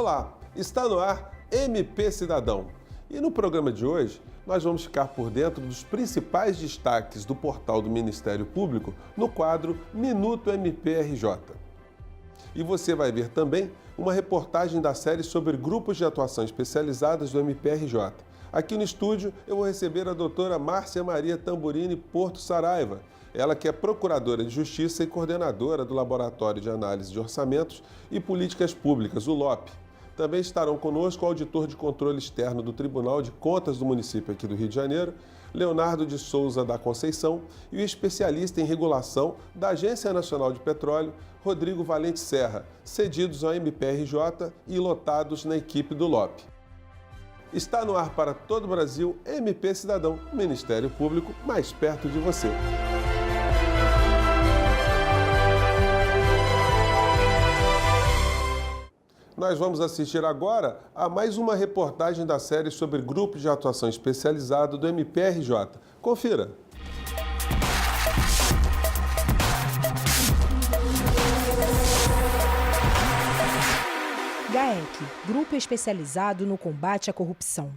Olá, está no ar MP Cidadão. E no programa de hoje, nós vamos ficar por dentro dos principais destaques do portal do Ministério Público no quadro Minuto MPRJ. E você vai ver também uma reportagem da série sobre grupos de atuação especializadas do MPRJ. Aqui no estúdio eu vou receber a doutora Márcia Maria Tamburini Porto Saraiva, ela que é Procuradora de Justiça e coordenadora do Laboratório de Análise de Orçamentos e Políticas Públicas, o LOP. Também estarão conosco o auditor de controle externo do Tribunal de Contas do município aqui do Rio de Janeiro, Leonardo de Souza da Conceição, e o especialista em regulação da Agência Nacional de Petróleo, Rodrigo Valente Serra, cedidos ao MPRJ e lotados na equipe do LOP. Está no ar para todo o Brasil, MP Cidadão, Ministério Público mais perto de você. Nós vamos assistir agora a mais uma reportagem da série sobre grupos de atuação especializado do MPRJ. Confira! GAEC, Grupo Especializado no Combate à Corrupção.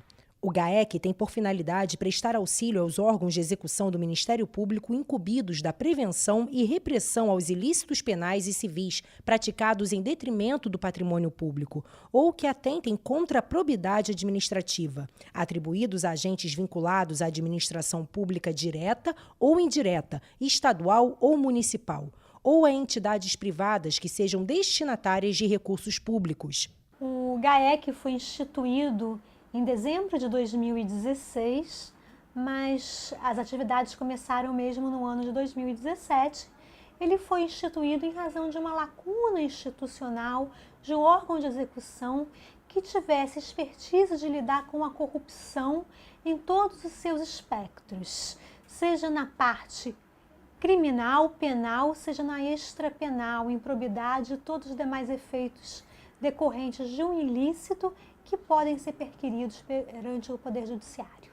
O GAEC tem por finalidade prestar auxílio aos órgãos de execução do Ministério Público incumbidos da prevenção e repressão aos ilícitos penais e civis praticados em detrimento do patrimônio público ou que atentem contra a probidade administrativa, atribuídos a agentes vinculados à administração pública direta ou indireta, estadual ou municipal, ou a entidades privadas que sejam destinatárias de recursos públicos. O GAEC foi instituído em dezembro de 2016, mas as atividades começaram mesmo no ano de 2017. Ele foi instituído em razão de uma lacuna institucional de um órgão de execução que tivesse expertise de lidar com a corrupção em todos os seus espectros, seja na parte criminal, penal, seja na extrapenal, improbidade e todos os demais efeitos decorrentes de um ilícito que podem ser perquiridos perante o Poder Judiciário.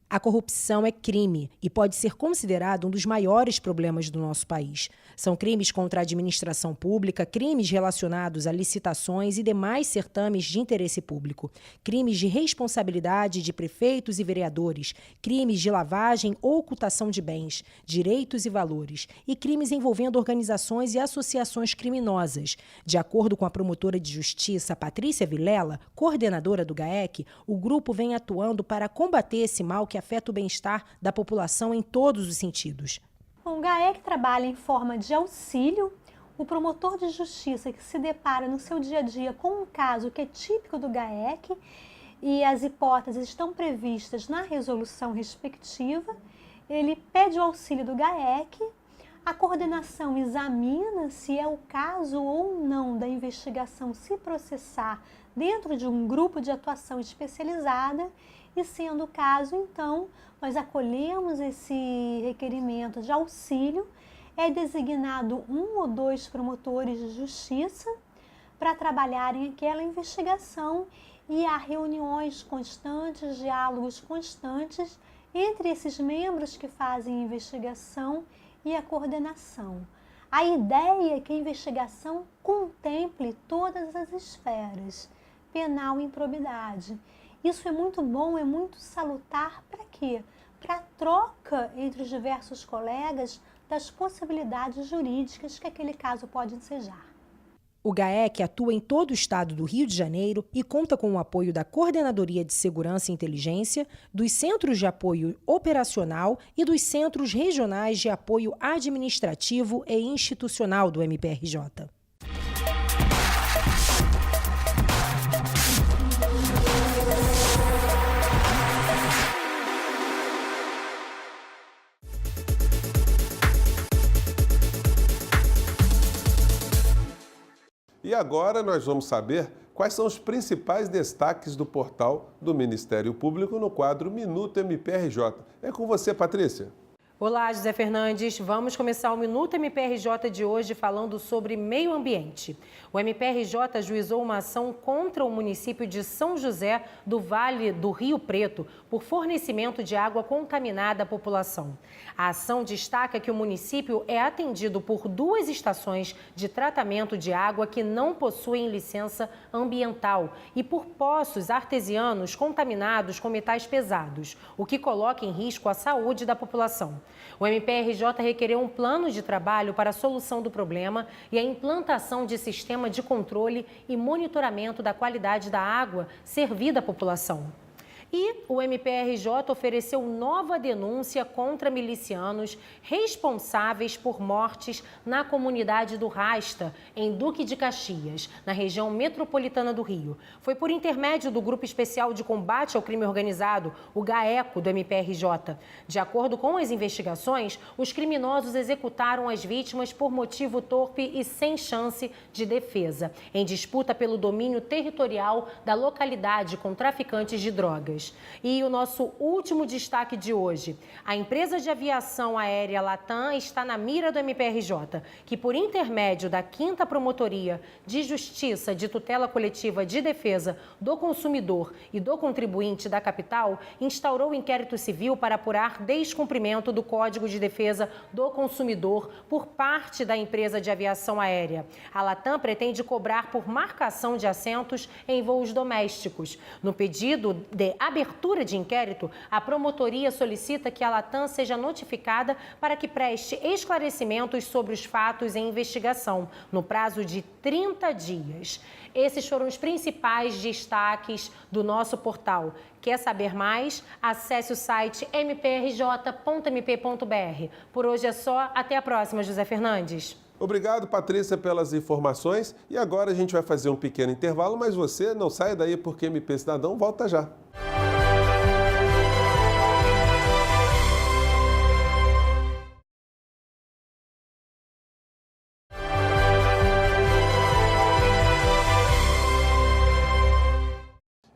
A corrupção é crime e pode ser considerado um dos maiores problemas do nosso país. São crimes contra a administração pública, crimes relacionados a licitações e demais certames de interesse público, crimes de responsabilidade de prefeitos e vereadores, crimes de lavagem ou ocultação de bens, direitos e valores, e crimes envolvendo organizações e associações criminosas. De acordo com a promotora de justiça Patrícia Vilela, coordenadora do GAEC, o grupo vem atuando para combater esse mal que afeta o bem-estar da população em todos os sentidos. O GAEC trabalha em forma de auxílio. O promotor de justiça que se depara no seu dia a dia com um caso que é típico do GAEC e as hipóteses estão previstas na resolução respectiva, ele pede o auxílio do GAEC, a coordenação examina se é o caso ou não da investigação se processar dentro de um grupo de atuação especializada e, sendo o caso, então, nós acolhemos esse requerimento de auxílio, é designado um ou dois promotores de justiça para trabalharem aquela investigação e há reuniões constantes, diálogos constantes entre esses membros que fazem a investigação e a coordenação. A ideia é que a investigação contemple todas as esferas, penal e improbidade. Isso é muito bom, é muito salutar para quê? Para a troca entre os diversos colegas das possibilidades jurídicas que aquele caso pode ensejar. O GAEC atua em todo o estado do Rio de Janeiro e conta com o apoio da Coordenadoria de Segurança e Inteligência, dos Centros de Apoio Operacional e dos Centros Regionais de Apoio Administrativo e Institucional do MPRJ. E agora nós vamos saber quais são os principais destaques do portal do Ministério Público no quadro Minuto MPRJ. É com você, Patrícia. Olá, José Fernandes. Vamos começar o Minuto MPRJ de hoje falando sobre meio ambiente. O MPRJ ajuizou uma ação contra o município de São José do Vale do Rio Preto por fornecimento de água contaminada à população. A ação destaca que o município é atendido por 2 estações de tratamento de água que não possuem licença ambiental e por poços artesianos contaminados com metais pesados, o que coloca em risco a saúde da população. O MPRJ requereu um plano de trabalho para a solução do problema e a implantação de sistema de controle e monitoramento da qualidade da água servida à população. E o MPRJ ofereceu nova denúncia contra milicianos responsáveis por mortes na comunidade do Rasta, em Duque de Caxias, na região metropolitana do Rio. Foi por intermédio do Grupo Especial de Combate ao Crime Organizado, o GAECO, do MPRJ. De acordo com as investigações, os criminosos executaram as vítimas por motivo torpe e sem chance de defesa, em disputa pelo domínio territorial da localidade com traficantes de drogas. E o nosso último destaque de hoje. A empresa de aviação aérea Latam está na mira do MPRJ, que por intermédio da 5ª Promotoria de Justiça de Tutela Coletiva de Defesa do Consumidor e do Contribuinte da capital, instaurou inquérito civil para apurar descumprimento do Código de Defesa do Consumidor por parte da empresa de aviação aérea. A Latam pretende cobrar por marcação de assentos em voos domésticos. No pedido de abertura de inquérito, a promotoria solicita que a Latam seja notificada para que preste esclarecimentos sobre os fatos em investigação, no prazo de 30 dias. Esses foram os principais destaques do nosso portal. Quer saber mais? Acesse o site mprj.mp.br. Por hoje é só. Até a próxima, José Fernandes. Obrigado, Patrícia, pelas informações. E agora a gente vai fazer um pequeno intervalo, mas você não saia daí porque MP Cidadão volta já.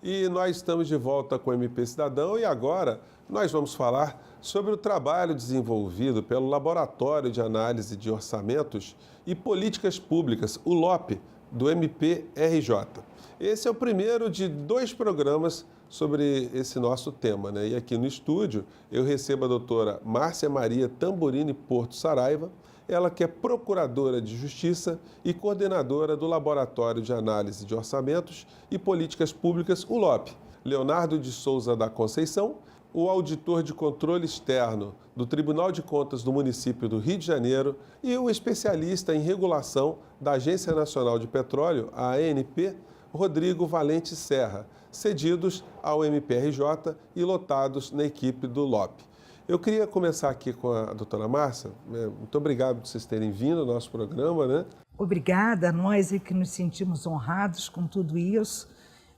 E nós estamos de volta com o MP Cidadão e agora nós vamos falar sobre o trabalho desenvolvido pelo Laboratório de Análise de Orçamentos e Políticas Públicas, o LOP, do MPRJ. Esse é o primeiro de 2 programas sobre esse nosso tema, né? E aqui no estúdio eu recebo a doutora Márcia Maria Tamburini Porto Saraiva, ela que é Procuradora de Justiça e coordenadora do Laboratório de Análise de Orçamentos e Políticas Públicas, o LOP. Leonardo de Souza da Conceição, o auditor de controle externo do Tribunal de Contas do município do Rio de Janeiro e o especialista em regulação da Agência Nacional de Petróleo, a ANP, Rodrigo Valente Serra, cedidos ao MPRJ e lotados na equipe do LOP. Eu queria começar aqui com a doutora Márcia. Muito obrigado por vocês terem vindo ao nosso programa, né? Obrigada, nós é que nos sentimos honrados com tudo isso,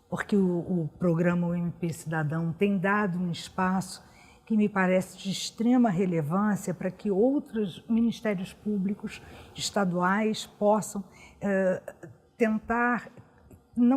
porque o programa MP Cidadão tem dado um espaço que me parece de extrema relevância para que outros ministérios públicos estaduais possam tentar,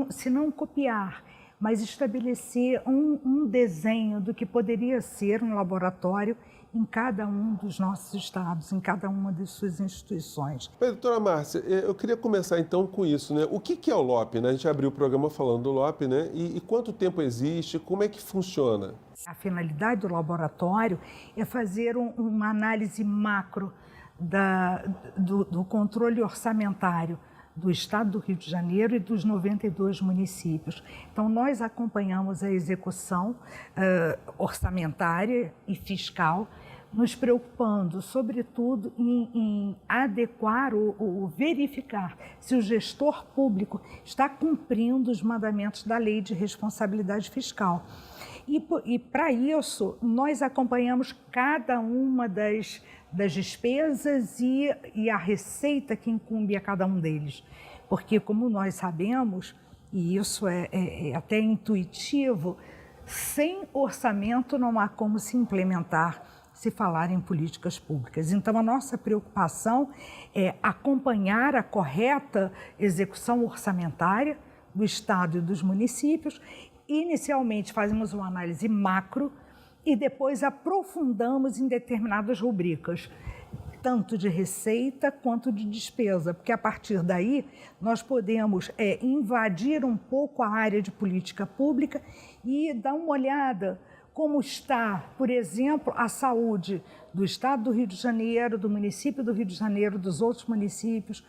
se não copiar, mas estabelecer um desenho do que poderia ser um laboratório em cada um dos nossos estados, em cada uma das suas instituições. Doutora Márcia, eu queria começar então com isso, né? O que é o LOP, né? A gente abriu o programa falando do LOP, né? E quanto tempo existe, como é que funciona? A finalidade do laboratório é fazer uma análise macro do controle orçamentário do Estado do Rio de Janeiro e dos 92 municípios. Então, nós acompanhamos a execução orçamentária e fiscal, nos preocupando, sobretudo, em adequar ou verificar se o gestor público está cumprindo os mandamentos da Lei de Responsabilidade Fiscal. E para isso, nós acompanhamos cada uma das despesas e a receita que incumbe a cada um deles. Porque, como nós sabemos, e isso é até intuitivo, sem orçamento não há como se implementar, se falar em políticas públicas. Então, a nossa preocupação é acompanhar a correta execução orçamentária do Estado e dos municípios. Inicialmente, fazemos uma análise macro, e depois aprofundamos em determinadas rubricas, tanto de receita quanto de despesa, porque a partir daí nós podemos invadir um pouco a área de política pública e dar uma olhada como está, por exemplo, a saúde do Estado do Rio de Janeiro, do município do Rio de Janeiro, dos outros municípios,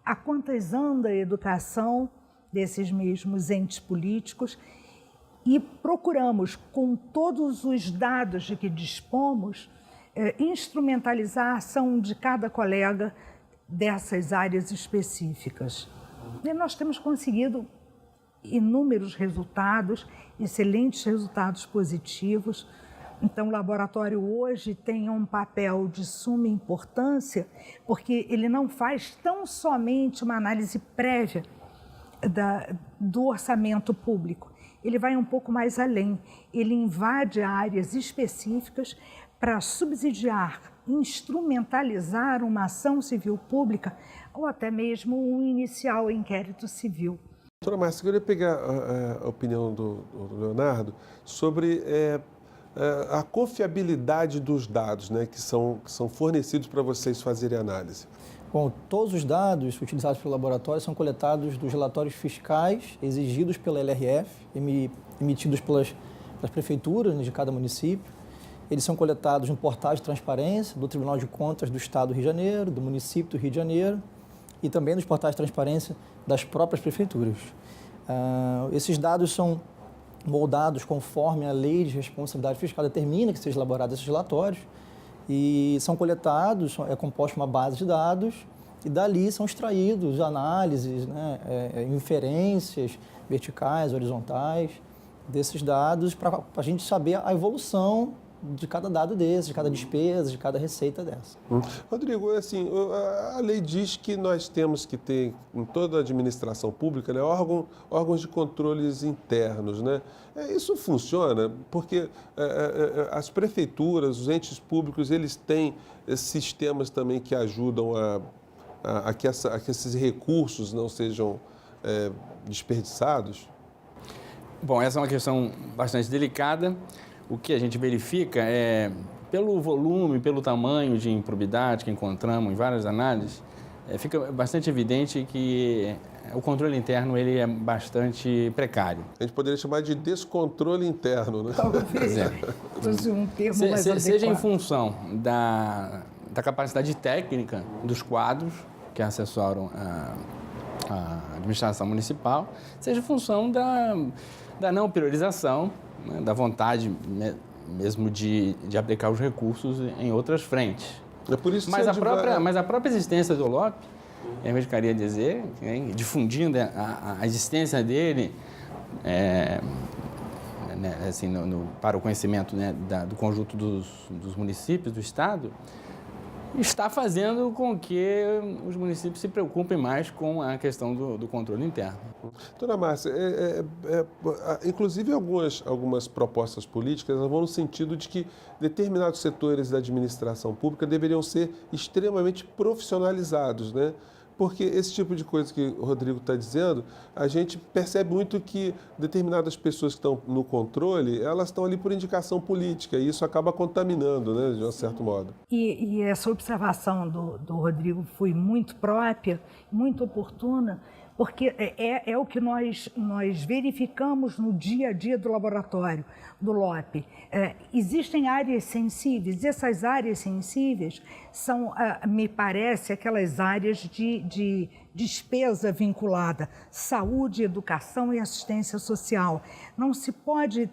a quantas anda a educação desses mesmos entes políticos, e procuramos, com todos os dados de que dispomos, instrumentalizar a ação de cada colega dessas áreas específicas. E nós temos conseguido inúmeros resultados, excelentes resultados positivos. Então, o laboratório hoje tem um papel de suma importância, porque ele não faz tão somente uma análise prévia do orçamento público. Ele vai um pouco mais além. Ele invade áreas específicas para subsidiar, instrumentalizar uma ação civil pública ou até mesmo um inicial inquérito civil. Doutora Márcia, eu queria pegar a opinião do Leonardo sobre a confiabilidade dos dados, né, que são fornecidos para vocês fazerem análise. Bom, todos os dados utilizados pelo laboratório são coletados dos relatórios fiscais exigidos pela LRF, emitidos pelas prefeituras de cada município. Eles são coletados no portal de transparência do Tribunal de Contas do Estado do Rio de Janeiro, do município do Rio de Janeiro e também nos portais de transparência das próprias prefeituras. Esses dados são moldados conforme a lei de responsabilidade fiscal determina que sejam elaborados esses relatórios e são coletados, é composta uma base de dados e dali são extraídos análises, né, inferências verticais, horizontais desses dados para a gente saber a evolução de cada dado desse, de cada despesa, de cada receita dessa. Rodrigo, assim, a lei diz que nós temos que ter, em toda a administração pública, né, órgãos de controles internos, né? Isso funciona porque as prefeituras, os entes públicos, eles têm sistemas também que ajudam a que esses recursos não sejam desperdiçados? Bom, essa é uma questão bastante delicada. O que a gente verifica é, pelo volume, pelo tamanho de improbidade que encontramos em várias análises, fica bastante evidente que o controle interno ele é bastante precário. A gente poderia chamar de descontrole interno, né? Talvez fosse um termo mais adequado. Seja em função da capacidade técnica dos quadros que assessoram a administração municipal, seja em função da não priorização, né, da vontade mesmo de aplicar os recursos em outras frentes. É por isso que mas a própria existência do LOP, eu arriscaria dizer, difundindo a existência dele assim, para o conhecimento, né, do conjunto dos municípios do Estado, está fazendo com que os municípios se preocupem mais com a questão do controle interno. Doutora Márcia, inclusive algumas propostas políticas vão no sentido de que determinados setores da administração pública deveriam ser extremamente profissionalizados, né? Porque esse tipo de coisa que o Rodrigo está dizendo, a gente percebe muito que determinadas pessoas que estão no controle, elas estão ali por indicação política e isso acaba contaminando, né, de um certo modo. E essa observação do Rodrigo foi muito própria, muito oportuna, porque é o que nós verificamos no dia a dia do laboratório, do LOP. Existem áreas sensíveis, e essas áreas sensíveis são, me parece, aquelas áreas de despesa vinculada, saúde, educação e assistência social. Não se pode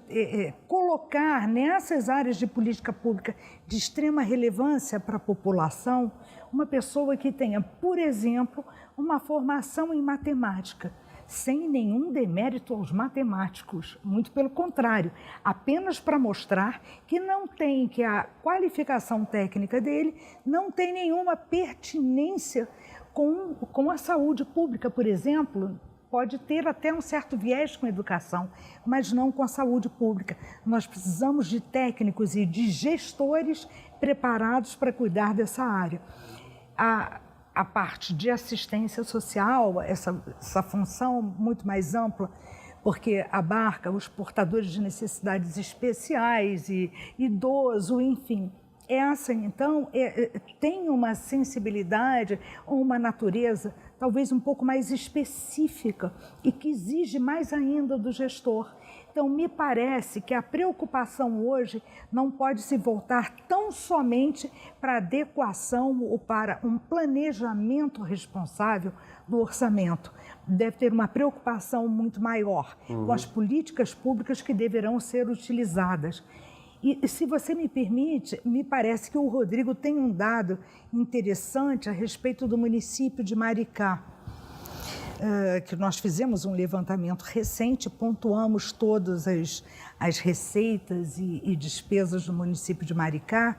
colocar nessas áreas de política pública de extrema relevância para a população uma pessoa que tenha, por exemplo, uma formação em matemática, sem nenhum demérito aos matemáticos, muito pelo contrário, apenas para mostrar que a qualificação técnica dele não tem nenhuma pertinência com a saúde pública, por exemplo. Pode ter até um certo viés com a educação, mas não com a saúde pública. Nós precisamos de técnicos e de gestores preparados para cuidar dessa área. A parte de assistência social, essa função muito mais ampla, porque abarca os portadores de necessidades especiais e idoso, enfim. Essa, então, tem uma sensibilidade ou uma natureza talvez um pouco mais específica e que exige mais ainda do gestor. Então, me parece que a preocupação hoje não pode se voltar tão somente para adequação ou para um planejamento responsável do orçamento. Deve ter uma preocupação muito maior com as políticas públicas que deverão ser utilizadas. E, se você me permite, me parece que o Rodrigo tem um dado interessante a respeito do município de Maricá, que nós fizemos um levantamento recente, pontuamos todas as receitas e despesas do município de Maricá,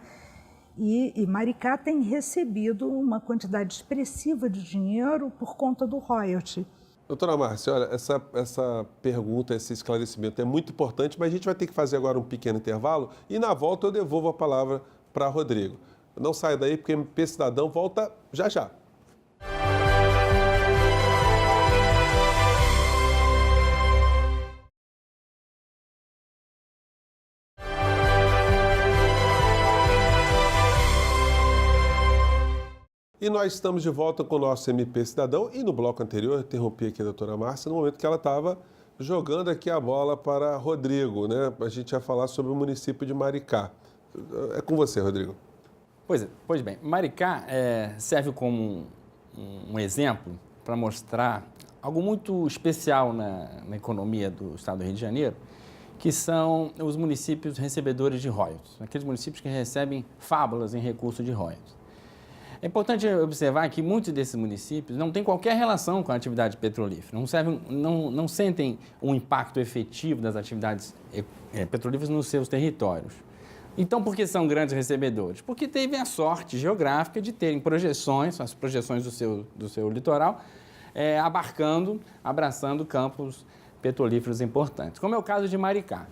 e Maricá tem recebido uma quantidade expressiva de dinheiro por conta do royalty. Doutora Márcia, olha, essa pergunta, esse esclarecimento é muito importante, mas a gente vai ter que fazer agora um pequeno intervalo e na volta eu devolvo a palavra para Rodrigo. Não saia daí porque o MP Cidadão volta já já. E nós estamos de volta com o nosso MP Cidadão e no bloco anterior, eu interrompi aqui a doutora Márcia no momento que ela estava jogando aqui a bola para Rodrigo, né? A gente ia falar sobre o município de Maricá. É com você, Rodrigo. Pois bem, Maricá serve como um exemplo para mostrar algo muito especial na economia do estado do Rio de Janeiro, que são os municípios recebedores de royalties, aqueles municípios que recebem fábulas em recurso de royalties. É importante observar que muitos desses municípios não têm qualquer relação com a atividade petrolífera, não sentem um impacto efetivo das atividades petrolíferas nos seus territórios. Então, por que são grandes recebedores? Porque teve a sorte geográfica de terem as projeções do seu litoral, abraçando campos petrolíferos importantes, como é o caso de Maricá.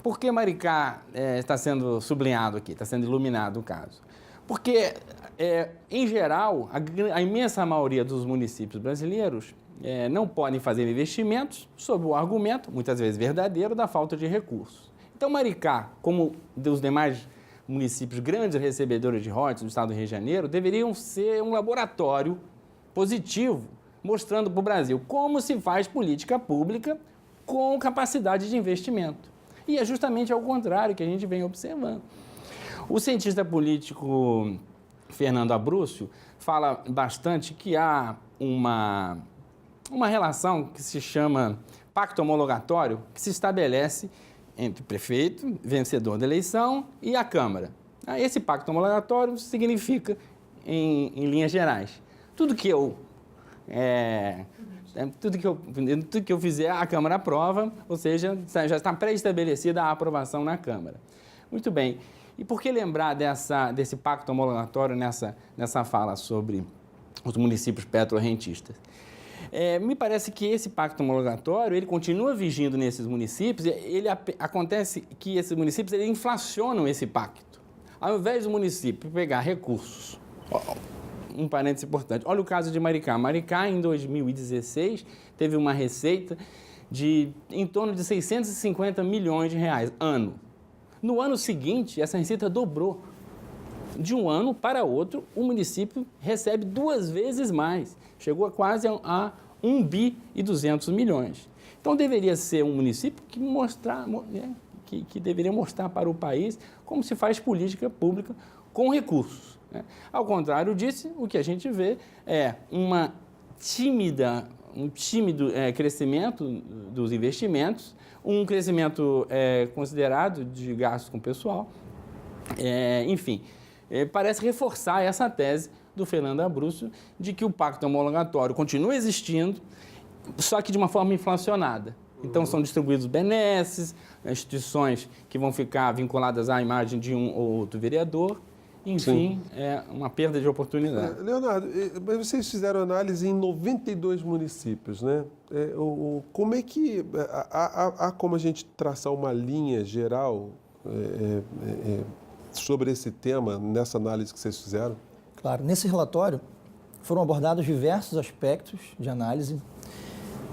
Por que Maricá está sendo sublinhado aqui, está sendo iluminado o caso? Porque, em geral, a imensa maioria dos municípios brasileiros não podem fazer investimentos sob o argumento, muitas vezes verdadeiro, da falta de recursos. Então, Maricá, como os demais municípios grandes recebedores de royalties do estado do Rio de Janeiro, deveriam ser um laboratório positivo, mostrando para o Brasil como se faz política pública com capacidade de investimento. E é justamente ao contrário que a gente vem observando. O cientista político Fernando Abrúcio fala bastante que há uma relação que se chama pacto homologatório, que se estabelece entre o prefeito, vencedor da eleição, e a Câmara. Esse pacto homologatório significa, em linhas gerais, tudo que eu fizer, a Câmara aprova, ou seja, já está pré-estabelecida a aprovação na Câmara. Muito bem. E por que lembrar desse pacto homologatório nessa fala sobre os municípios petrorrentistas? Me parece que esse pacto homologatório ele continua vigindo nesses municípios. Acontece que esses municípios eles inflacionam esse pacto. Ao invés do município pegar recursos, um parênteses importante, olha o caso de Maricá. Maricá, em 2016, teve uma receita de em torno de 650 milhões de reais ano. No ano seguinte, essa receita dobrou. De um ano para outro, o município recebe 2 vezes mais. Chegou a quase a 1 bi e 200 milhões. Então, deveria ser um município que deveria mostrar para o país como se faz política pública com recursos. Né? Ao contrário disso, o que a gente vê é um tímido crescimento dos investimentos, um crescimento considerado de gastos com pessoal. Enfim, parece reforçar essa tese do Fernando Abrúcio de que o pacto homologatório continua existindo, só que de uma forma inflacionada. Então, são distribuídos benesses, instituições que vão ficar vinculadas à imagem de um ou outro vereador. Enfim, é uma perda de oportunidade. Leonardo, vocês fizeram análise em 92 municípios, né? Como é que... Há como a gente traçar uma linha geral sobre esse tema nessa análise que vocês fizeram? Claro, nesse relatório foram abordados diversos aspectos de análise.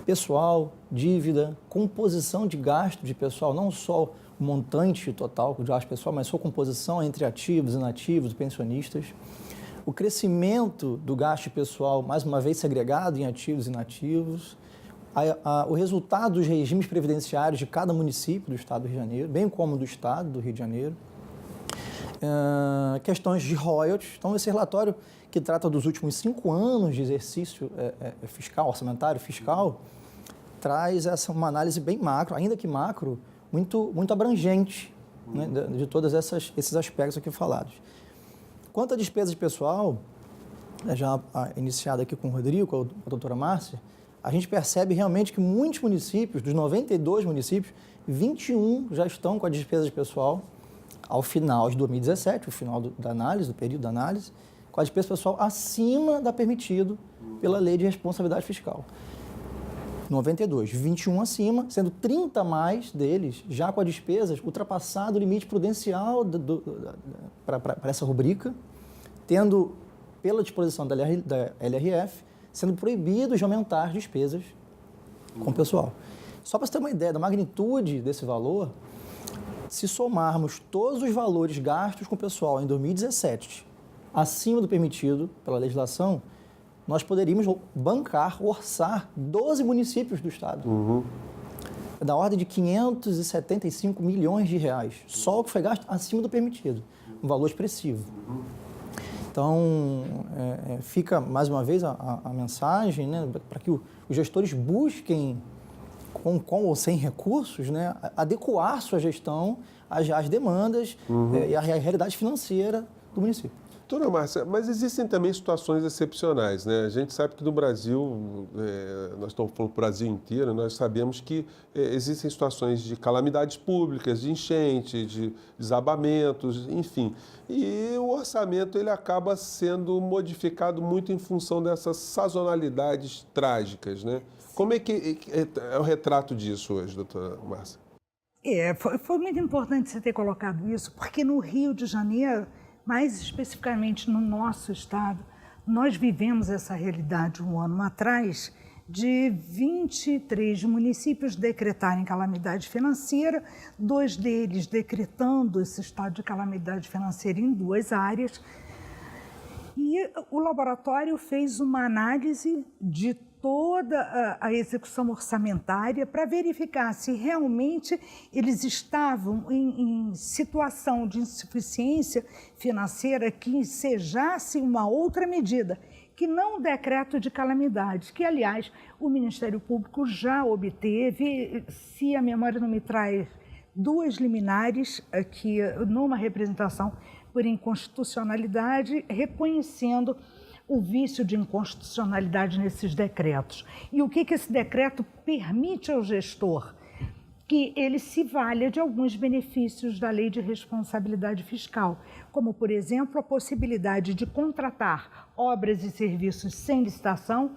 pessoal, dívida, composição de gasto de pessoal, não só o montante total de gasto pessoal, mas sua composição entre ativos, inativos, pensionistas. O crescimento do gasto pessoal, mais uma vez, segregado em ativos e inativos. O resultado dos regimes previdenciários de cada município do Estado do Rio de Janeiro, bem como do Estado do Rio de Janeiro. Questões de royalties. Então, esse relatório que trata dos últimos 5 anos de exercício fiscal, orçamentário fiscal, traz uma análise bem macro, ainda que macro, muito abrangente, né, de todos esses aspectos aqui falados. Quanto à despesa de pessoal, já iniciada aqui com o Rodrigo, com a doutora Márcia, a gente percebe realmente que muitos municípios, dos 92 municípios, 21 já estão com a despesa de pessoal ao final de 2017, o final da análise, do período da análise, com a despesa pessoal acima da permitido pela Lei de Responsabilidade Fiscal. 92, 21 acima, sendo 30 mais deles já com as despesas ultrapassado o limite prudencial para essa rubrica, tendo, pela disposição da LRF, sendo proibido de aumentar despesas com o pessoal. Só para você ter uma ideia da magnitude desse valor, se somarmos todos os valores gastos com o pessoal em 2017, acima do permitido pela legislação, nós poderíamos bancar, orçar 12 municípios do Estado. Da ordem de 575 milhões de reais. Só o que foi gasto acima do permitido. Um valor expressivo. Então, fica, mais uma vez, a mensagem, né, para que os gestores busquem, com ou sem recursos, né, adequar sua gestão às demandas e à realidade financeira do município. Doutora Márcia, mas existem também situações excepcionais, né? A gente sabe que no Brasil, nós estamos falando do Brasil inteiro, nós sabemos que existem situações de calamidades públicas, de enchente, de desabamentos, enfim. E o orçamento ele acaba sendo modificado muito em função dessas sazonalidades trágicas, né? Como é que é o retrato disso hoje, doutora Márcia? Foi muito importante você ter colocado isso, porque no Rio de Janeiro, mais especificamente no nosso estado, nós vivemos essa realidade um ano atrás de 23 municípios decretarem calamidade financeira, 2 deles decretando esse estado de calamidade financeira em 2 áreas. E o laboratório fez uma análise de toda a execução orçamentária para verificar se realmente eles estavam em situação de insuficiência financeira que ensejasse uma outra medida, que não o decreto de calamidade, que, aliás, o Ministério Público já obteve, se a memória não me traz, 2 liminares aqui numa representação por inconstitucionalidade, reconhecendo o vício de inconstitucionalidade nesses decretos. E o que esse decreto permite ao gestor? Que ele se valha de alguns benefícios da Lei de Responsabilidade Fiscal, como, por exemplo, a possibilidade de contratar obras e serviços sem licitação,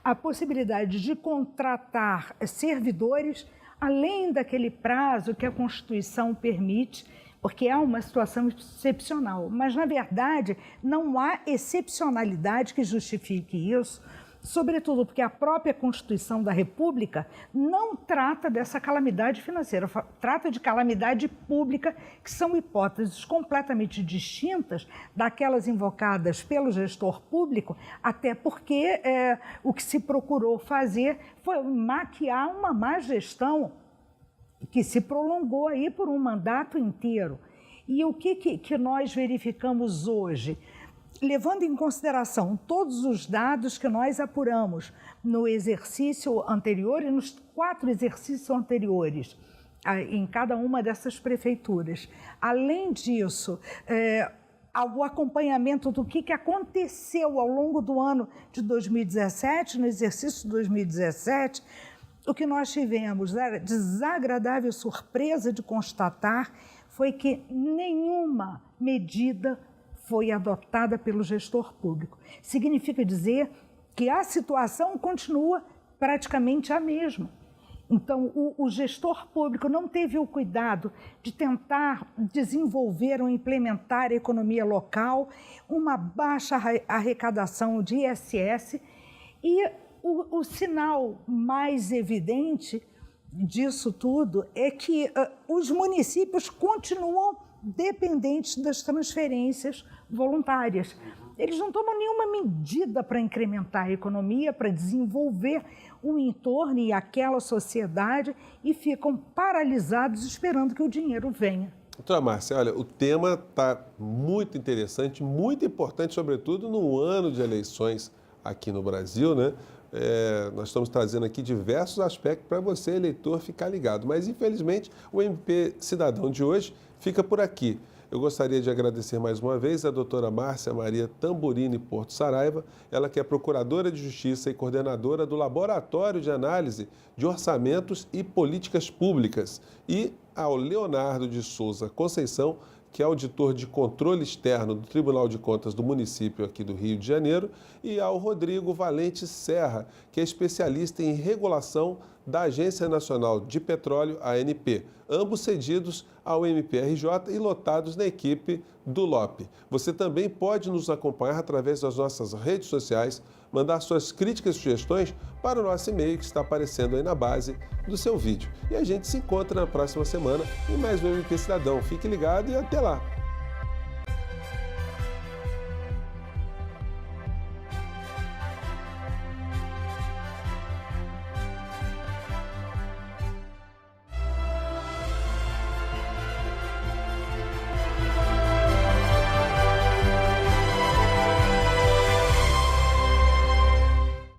a possibilidade de contratar servidores além daquele prazo que a Constituição permite, porque é uma situação excepcional. Mas, na verdade, não há excepcionalidade que justifique isso, sobretudo porque a própria Constituição da República não trata dessa calamidade financeira, trata de calamidade pública, que são hipóteses completamente distintas daquelas invocadas pelo gestor público, até porque o que se procurou fazer foi maquiar uma má gestão que se prolongou aí por um mandato inteiro. E o que nós verificamos hoje? Levando em consideração todos os dados que nós apuramos no exercício anterior e nos 4 exercícios anteriores, em cada uma dessas prefeituras. Além disso, o acompanhamento do que aconteceu ao longo do ano de 2017, no exercício de 2017, o que nós tivemos, a desagradável surpresa de constatar, foi que nenhuma medida foi adotada pelo gestor público. Significa dizer que a situação continua praticamente a mesma. Então, o gestor público não teve o cuidado de tentar desenvolver ou implementar a economia local, uma baixa arrecadação de ISS, e O sinal mais evidente disso tudo é que os municípios continuam dependentes das transferências voluntárias. Eles não tomam nenhuma medida para incrementar a economia, para desenvolver o entorno e aquela sociedade e ficam paralisados esperando que o dinheiro venha. Doutora Márcia, olha, o tema está muito interessante, muito importante, sobretudo no ano de eleições aqui no Brasil, né? Nós estamos trazendo aqui diversos aspectos para você, eleitor, ficar ligado. Mas, infelizmente, o MP Cidadão de hoje fica por aqui. Eu gostaria de agradecer mais uma vez a doutora Márcia Maria Tamburini Porto Saraiva, ela que é Procuradora de Justiça e coordenadora do Laboratório de Análise de Orçamentos e Políticas Públicas, e ao Leonardo de Souza Conceição, que é auditor de controle externo do Tribunal de Contas do município aqui do Rio de Janeiro, e ao Rodrigo Valente Serra, que é especialista em regulação da Agência Nacional de Petróleo, ANP, ambos cedidos ao MPRJ e lotados na equipe do LOP. Você também pode nos acompanhar através das nossas redes sociais, mandar suas críticas e sugestões para o nosso e-mail que está aparecendo aí na base do seu vídeo. E a gente se encontra na próxima semana em mais um MP Cidadão. Fique ligado e até lá!